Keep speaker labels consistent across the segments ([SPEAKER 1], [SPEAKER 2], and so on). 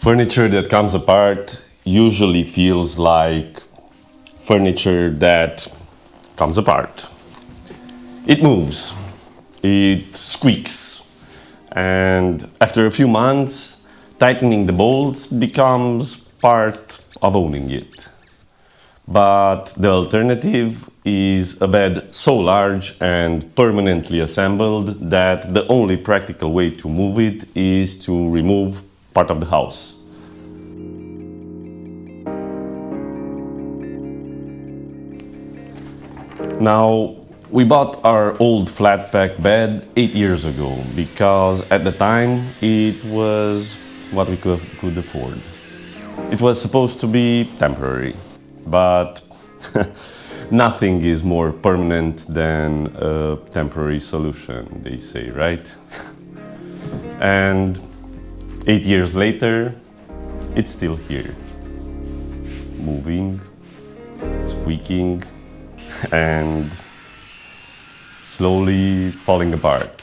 [SPEAKER 1] Furniture that comes apart usually feels like furniture that comes apart. It moves, it squeaks, and after a few months, tightening the bolts becomes part of owning it. But the alternative is a bed so large and permanently assembled that the only practical way to move it is to remove part of the house. Now, we bought our old flat pack bed 8 years ago because at the time it was what we could afford. It was supposed to be temporary, but nothing is more permanent than a temporary solution, they say, right? And 8 years later, it's still here, moving, squeaking, and slowly falling apart.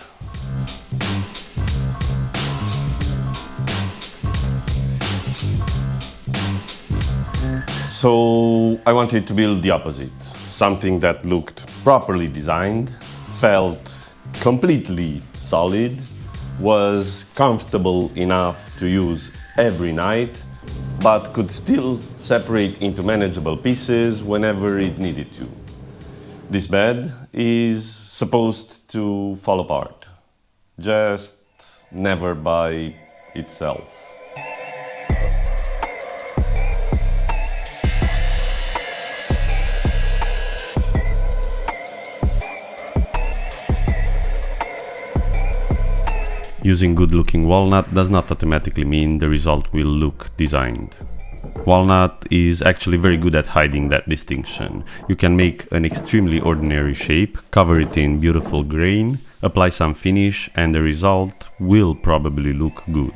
[SPEAKER 1] So I wanted to build the opposite, something that looked properly designed, felt completely solid, was comfortable enough to use every night, but could still separate into manageable pieces whenever it needed to. This bed is supposed to fall apart, just never by itself. Using good-looking walnut does not automatically mean the result will look designed. Walnut is actually very good at hiding that distinction. You can make an extremely ordinary shape, cover it in beautiful grain, apply some finish, and the result will probably look good.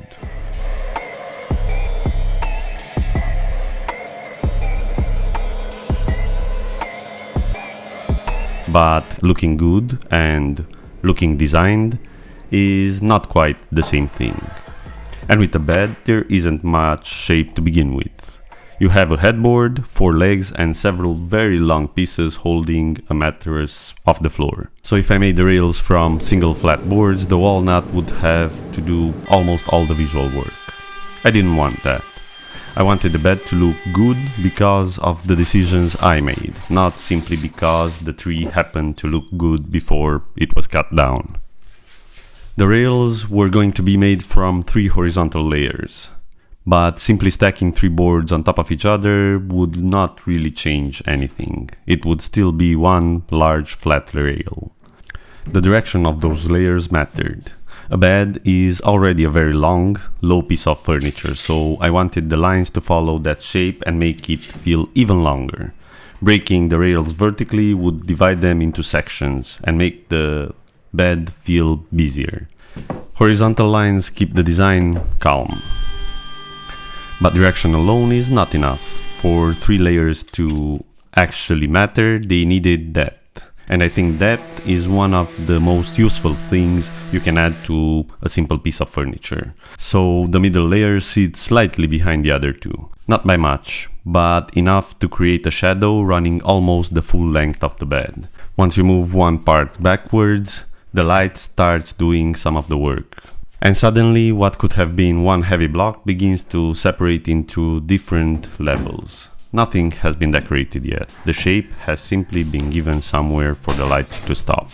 [SPEAKER 1] But looking good and looking designed is not quite the same thing. And with a bed, there isn't much shape to begin with. You have a headboard, 4 legs, and several very long pieces holding a mattress off the floor. So if I made the rails from single flat boards, the walnut would have to do almost all the visual work. I didn't want that. I wanted the bed to look good because of the decisions I made, not simply because the tree happened to look good before it was cut down. The rails were going to be made from 3 horizontal layers, but simply stacking 3 boards on top of each other would not really change anything. It would still be one large flat rail. The direction of those layers mattered. A bed is already a very long, low piece of furniture, so I wanted the lines to follow that shape and make it feel even longer. Breaking the rails vertically would divide them into sections and make the bed feel busier. Horizontal lines keep the design calm. But direction alone is not enough. For 3 layers to actually matter, they needed depth. And I think depth is one of the most useful things you can add to a simple piece of furniture. So the middle layer sits slightly behind the other 2. Not by much, but enough to create a shadow running almost the full length of the bed. Once you move one part backwards, the light starts doing some of the work. And suddenly what could have been one heavy block begins to separate into different levels. Nothing has been decorated yet. The shape has simply been given somewhere for the light to stop.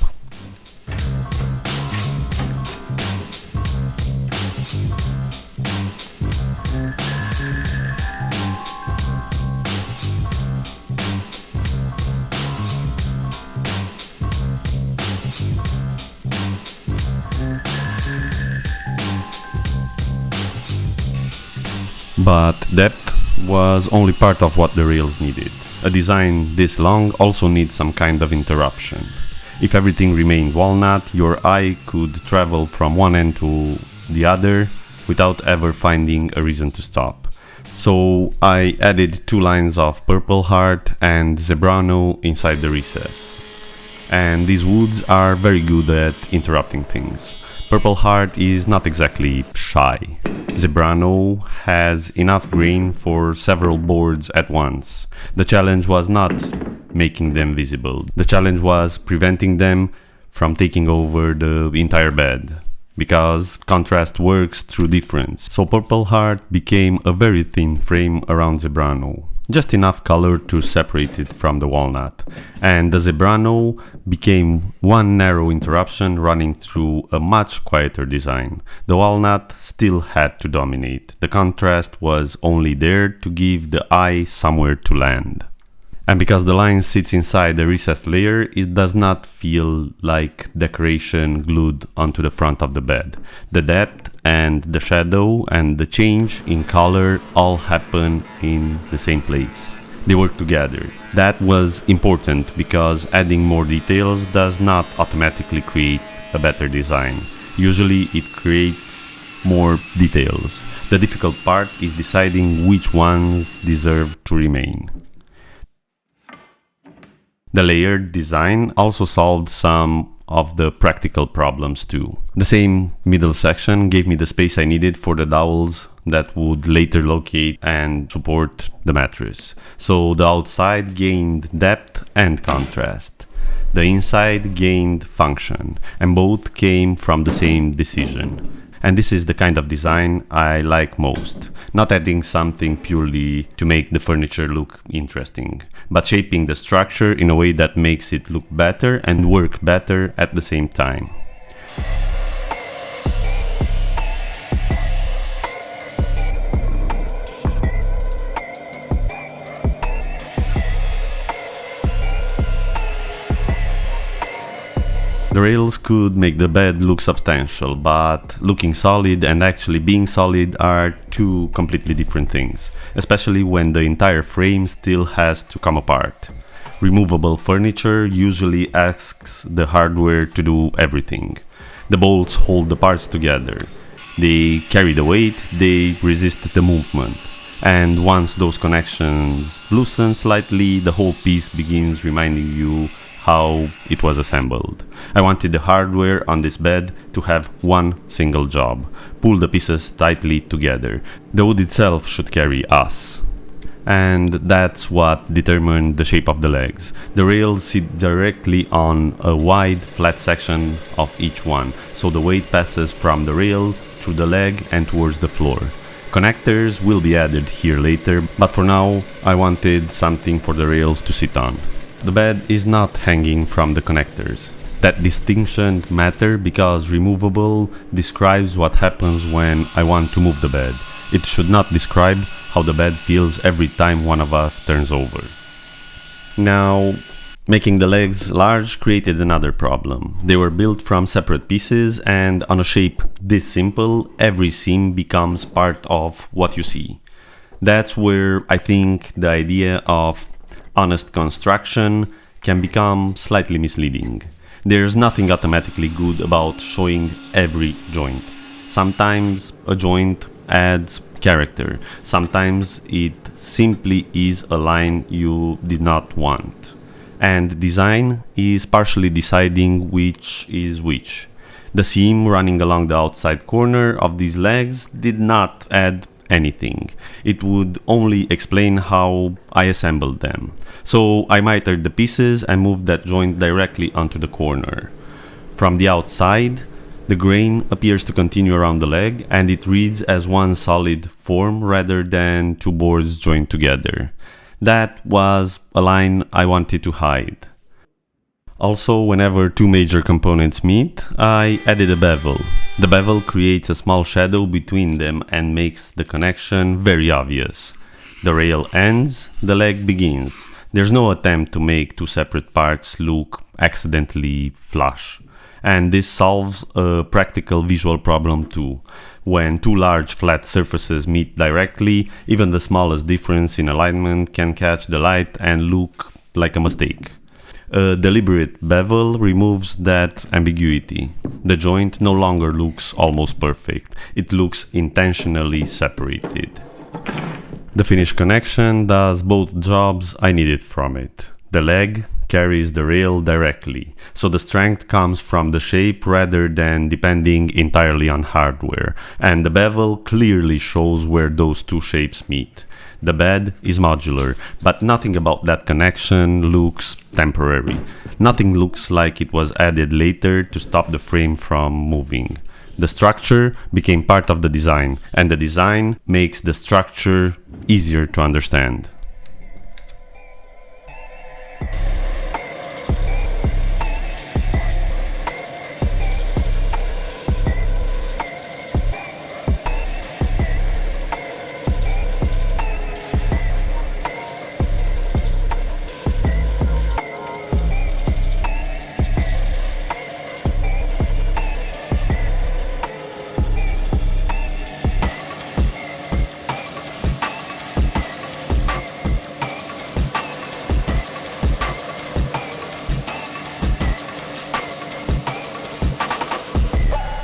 [SPEAKER 1] But depth was only part of what the rails needed. A design this long also needs some kind of interruption. If everything remained walnut, your eye could travel from one end to the other without ever finding a reason to stop. So I added 2 lines of purpleheart and zebrano inside the recess. And these woods are very good at interrupting things. Purpleheart is not exactly shy. Zebrano has enough grain for several boards at once. The challenge was not making them visible. The challenge was preventing them from taking over the entire bed, because contrast works through difference. So purpleheart became a very thin frame around zebrano, just enough color to separate it from the walnut. And the zebrano became one narrow interruption running through a much quieter design. The walnut still had to dominate. The contrast was only there to give the eye somewhere to land. And because the line sits inside the recessed layer, it does not feel like decoration glued onto the front of the bed. The depth and the shadow and the change in color all happen in the same place. They work together. That was important because adding more details does not automatically create a better design. Usually it creates more details. The difficult part is deciding which ones deserve to remain. The layered design also solved some of the practical problems too. The same middle section gave me the space I needed for the dowels that would later locate and support the mattress. So the outside gained depth and contrast. The inside gained function, and both came from the same decision. And this is the kind of design I like most. Not adding something purely to make the furniture look interesting, but shaping the structure in a way that makes it look better and work better at the same time. The rails could make the bed look substantial, but looking solid and actually being solid are two completely different things, especially when the entire frame still has to come apart. Removable furniture usually asks the hardware to do everything. The bolts hold the parts together. They carry the weight, they resist the movement. And once those connections loosen slightly, the whole piece begins reminding you how it was assembled. I wanted the hardware on this bed to have one single job: pull the pieces tightly together. The wood itself should carry us. And that's what determined the shape of the legs. The rails sit directly on a wide flat section of each one, so the weight passes from the rail through the leg and towards the floor. Connectors will be added here later, but for now I wanted something for the rails to sit on. The bed is not hanging from the connectors. That distinction matters because removable describes what happens when I want to move the bed. It should not describe how the bed feels every time one of us turns over. Now, making the legs large created another problem. They were built from separate pieces, and on a shape this simple, every seam becomes part of what you see. That's where I think the idea of honest construction can become slightly misleading. There's nothing automatically good about showing every joint. Sometimes a joint adds character. Sometimes it simply is a line you did not want. And design is partially deciding which is which. The seam running along the outside corner of these legs did not add anything. It would only explain how I assembled them. So I mitered the pieces and moved that joint directly onto the corner. From the outside, the grain appears to continue around the leg, and it reads as one solid form rather than two boards joined together. That was a line I wanted to hide. Also, whenever two major components meet, I added a bevel. The bevel creates a small shadow between them and makes the connection very obvious. The rail ends, the leg begins. There's no attempt to make two separate parts look accidentally flush. And this solves a practical visual problem too. When two large flat surfaces meet directly, even the smallest difference in alignment can catch the light and look like a mistake. A deliberate bevel removes that ambiguity. The joint no longer looks almost perfect. It looks intentionally separated. The finished connection does both jobs I needed from it. The leg carries the rail directly, so the strength comes from the shape rather than depending entirely on hardware, and the bevel clearly shows where those two shapes meet. The bed is modular, but nothing about that connection looks temporary. Nothing looks like it was added later to stop the frame from moving. The structure became part of the design, and the design makes the structure easier to understand.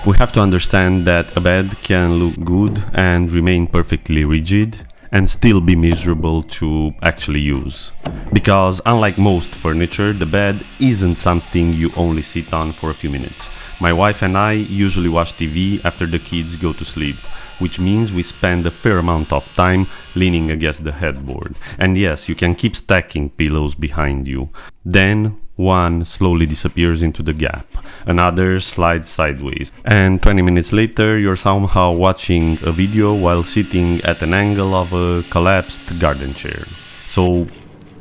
[SPEAKER 1] We have to understand that a bed can look good and remain perfectly rigid and still be miserable to actually use. Because unlike most furniture, the bed isn't something you only sit on for a few minutes. My wife and I usually watch TV after the kids go to sleep, which means we spend a fair amount of time leaning against the headboard. And yes, you can keep stacking pillows behind you. Then one slowly disappears into the gap, another slides sideways, and 20 minutes later you're somehow watching a video while sitting at an angle of a collapsed garden chair. So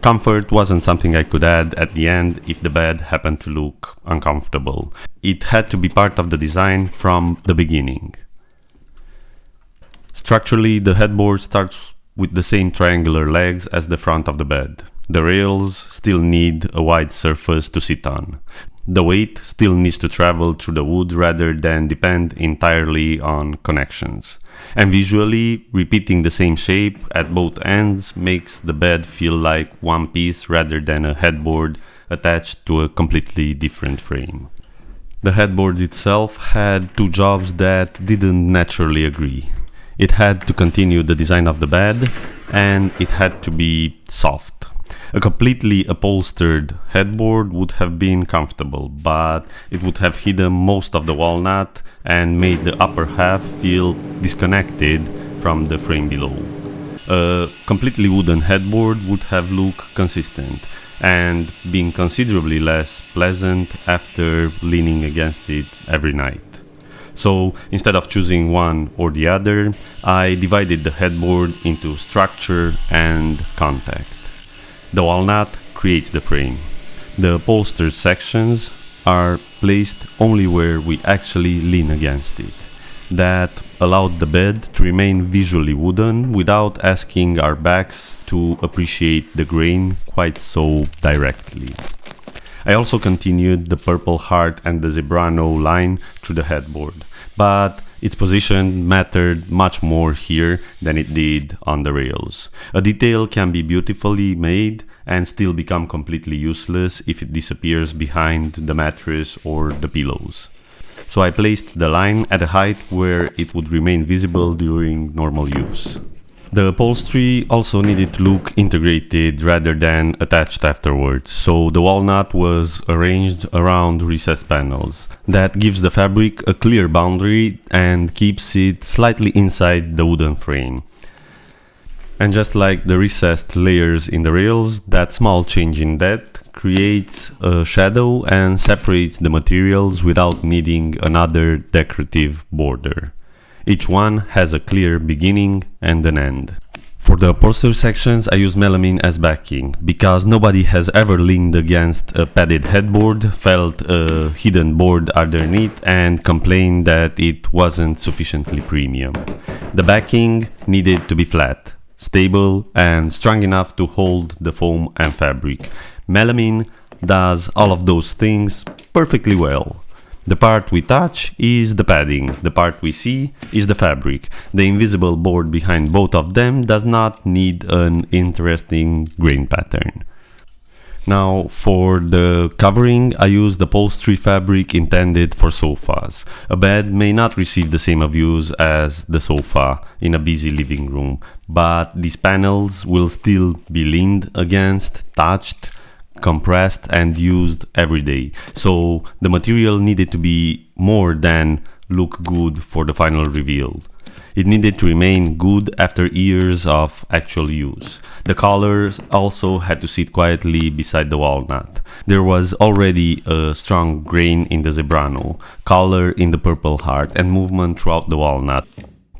[SPEAKER 1] comfort wasn't something I could add at the end if the bed happened to look uncomfortable. It had to be part of the design from the beginning. Structurally, the headboard starts with the same triangular legs as the front of the bed. The rails still need a wide surface to sit on. The weight still needs to travel through the wood rather than depend entirely on connections. And visually, repeating the same shape at both ends makes the bed feel like one piece rather than a headboard attached to a completely different frame. The headboard itself had two jobs that didn't naturally agree. It had to continue the design of the bed, and it had to be soft. A completely upholstered headboard would have been comfortable, but it would have hidden most of the walnut and made the upper half feel disconnected from the frame below. A completely wooden headboard would have looked consistent and been considerably less pleasant after leaning against it every night. So instead of choosing one or the other, I divided the headboard into structure and contact. The walnut creates the frame. The upholstered sections are placed only where we actually lean against it. That allowed the bed to remain visually wooden without asking our backs to appreciate the grain quite so directly. I also continued the purpleheart and the zebrano line through the headboard, but its position mattered much more here than it did on the rails. A detail can be beautifully made and still become completely useless if it disappears behind the mattress or the pillows. So I placed the line at a height where it would remain visible during normal use. The upholstery also needed to look integrated rather than attached afterwards, so the walnut was arranged around recessed panels. That gives the fabric a clear boundary and keeps it slightly inside the wooden frame. And just like the recessed layers in the rails, that small change in depth creates a shadow and separates the materials without needing another decorative border. Each one has a clear beginning and an end. For the upholstery sections, I use melamine as backing, because nobody has ever leaned against a padded headboard, felt a hidden board underneath, and complained that it wasn't sufficiently premium. The backing needed to be flat, stable, and strong enough to hold the foam and fabric. Melamine does all of those things perfectly well. The part we touch is the padding, the part we see is the fabric. The invisible board behind both of them does not need an interesting grain pattern. Now, for the covering, I used upholstery fabric intended for sofas. A bed may not receive the same views as the sofa in a busy living room, but these panels will still be leaned against, touched, compressed and used every day. So the material needed to be more than look good for the final reveal. It needed to remain good after years of actual use. The colors also had to sit quietly beside the walnut. There was already a strong grain in the zebrano, color in the purpleheart, and movement throughout the walnut.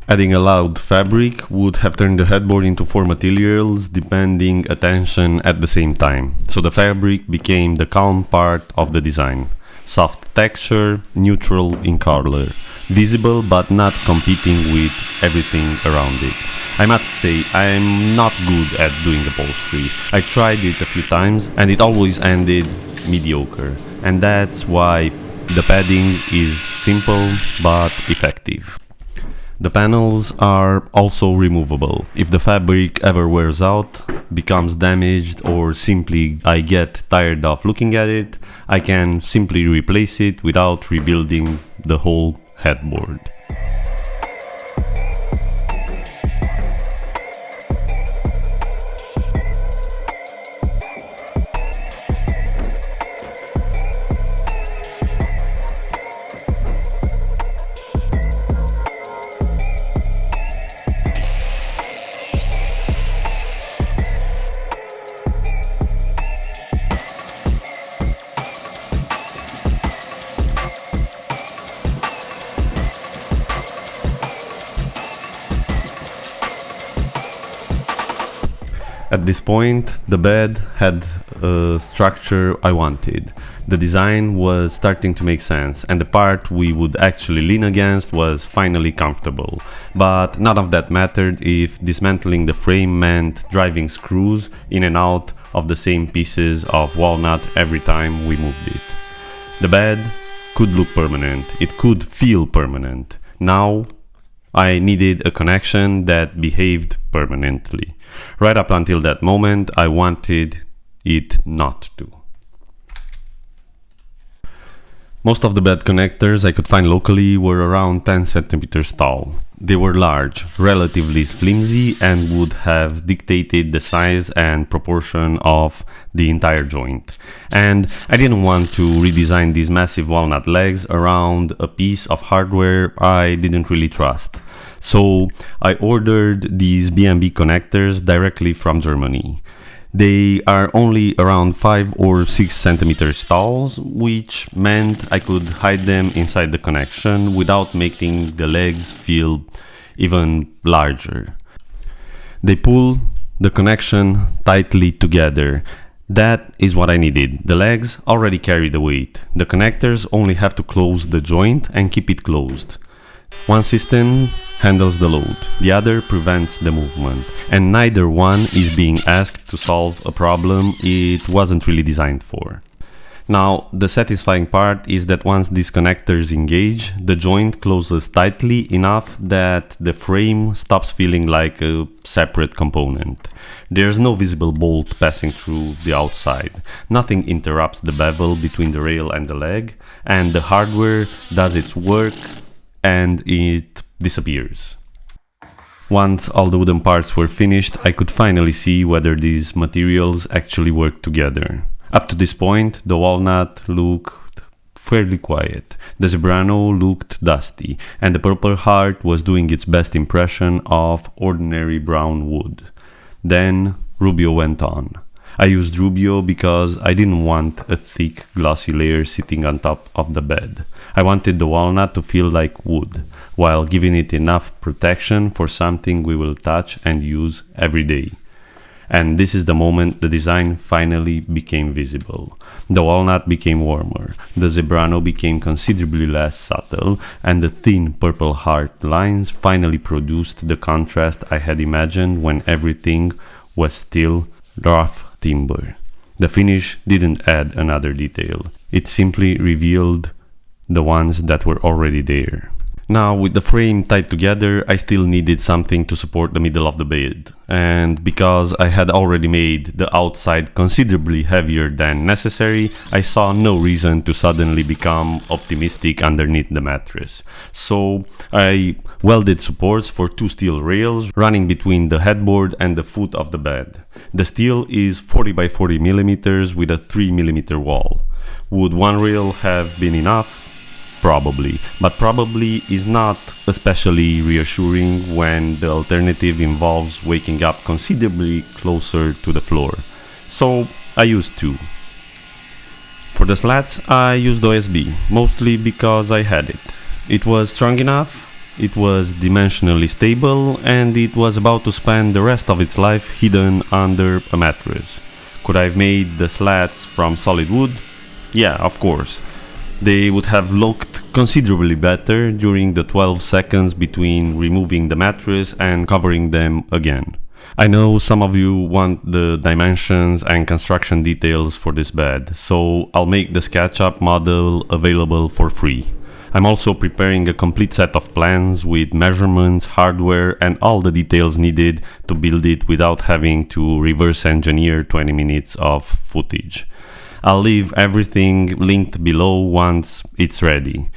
[SPEAKER 1] Adding a loud fabric would have turned the headboard into 4 materials demanding attention at the same time. So the fabric became the calm part of the design. Soft texture, neutral in color, visible but not competing with everything around it. I must say, I'm not good at doing upholstery. I tried it a few times and it always ended mediocre. And that's why the padding is simple but effective. The panels are also removable. If the fabric ever wears out, becomes damaged, or simply I get tired of looking at it, I can simply replace it without rebuilding the whole headboard. At this point, the bed had a structure I wanted. The design was starting to make sense, and the part we would actually lean against was finally comfortable. But none of that mattered if dismantling the frame meant driving screws in and out of the same pieces of walnut every time we moved it. The bed could look permanent, it could feel permanent. Now I needed a connection that behaved permanently. Right up until that moment, I wanted it not to. Most of the bed connectors I could find locally were around 10 centimeters tall. They were large, relatively flimsy, and would have dictated the size and proportion of the entire joint. And I didn't want to redesign these massive walnut legs around a piece of hardware I didn't really trust. So I ordered these B&B connectors directly from Germany. They are only around 5 or 6 centimeters tall, which meant I could hide them inside the connection without making the legs feel even larger. They pull the connection tightly together. That is what I needed. The legs already carry the weight. The connectors only have to close the joint and keep it closed. One system handles the load, the other prevents the movement, and neither one is being asked to solve a problem it wasn't really designed for. Now, the satisfying part is that once these connectors engage, the joint closes tightly enough that the frame stops feeling like a separate component. There's no visible bolt passing through the outside. Nothing interrupts the bevel between the rail and the leg, and the hardware does its work and it disappears. Once all the wooden parts were finished, I could finally see whether these materials actually worked together. Up to this point, the walnut looked fairly quiet, the zebrano looked dusty, and the purpleheart was doing its best impression of ordinary brown wood. Then Rubio went on. I used Rubio because I didn't want a thick, glossy layer sitting on top of the bed. I wanted the walnut to feel like wood, while giving it enough protection for something we will touch and use every day. And this is the moment the design finally became visible. The walnut became warmer, the zebrano became considerably less subtle, and the thin purpleheart lines finally produced the contrast I had imagined when everything was still rough timber. The finish didn't add another detail. It simply revealed the ones that were already there. Now, with the frame tied together, I still needed something to support the middle of the bed. And because I had already made the outside considerably heavier than necessary, I saw no reason to suddenly become optimistic underneath the mattress. So I welded supports for 2 steel rails running between the headboard and the foot of the bed. The steel is 40 by 40 millimeters with a 3 millimeter wall. Would one rail have been enough? Probably, but probably is not especially reassuring when the alternative involves waking up considerably closer to the floor. So I used 2. For the slats, I used OSB, mostly because I had it. It was strong enough, it was dimensionally stable, and it was about to spend the rest of its life hidden under a mattress. Could I have made the slats from solid wood? Yeah, of course. They would have looked considerably better during the 12 seconds between removing the mattress and covering them again. I know some of you want the dimensions and construction details for this bed, so I'll make the SketchUp model available for free. I'm also preparing a complete set of plans with measurements, hardware, and all the details needed to build it without having to reverse engineer 20 minutes of footage. I'll leave everything linked below once it's ready.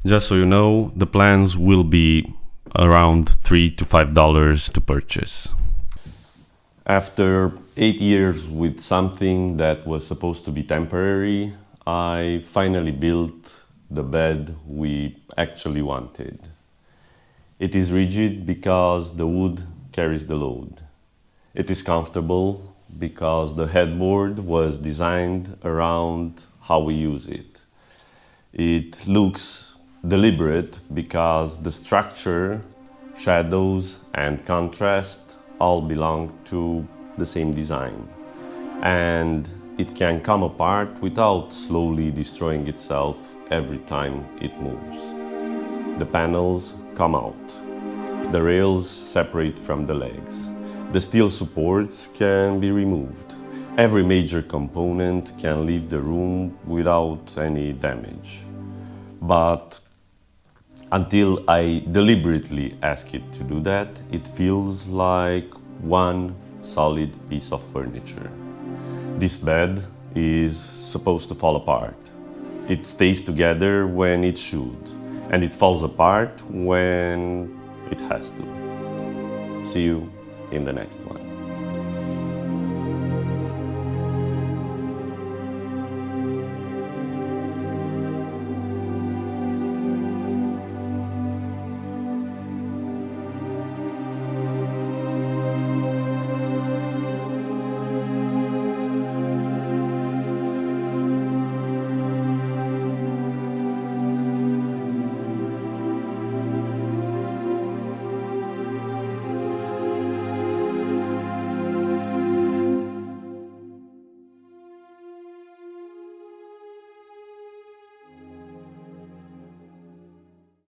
[SPEAKER 1] Just so you know, the plans will be around $3 to $5 to purchase. After 8 years with something that was supposed to be temporary, I finally built the bed we actually wanted. It is rigid because the wood carries the load. It is comfortable because the headboard was designed around how we use it. It looks deliberate because the structure, shadows, and contrast all belong to the same design. And it can come apart without slowly destroying itself every time it moves. The panels come out. The rails separate from the legs. The steel supports can be removed. Every major component can leave the room without any damage. But until I deliberately ask it to do that, it feels like one solid piece of furniture. This bed is supposed to fall apart. It stays together when it should, and it falls apart when it has to. See you in the next one.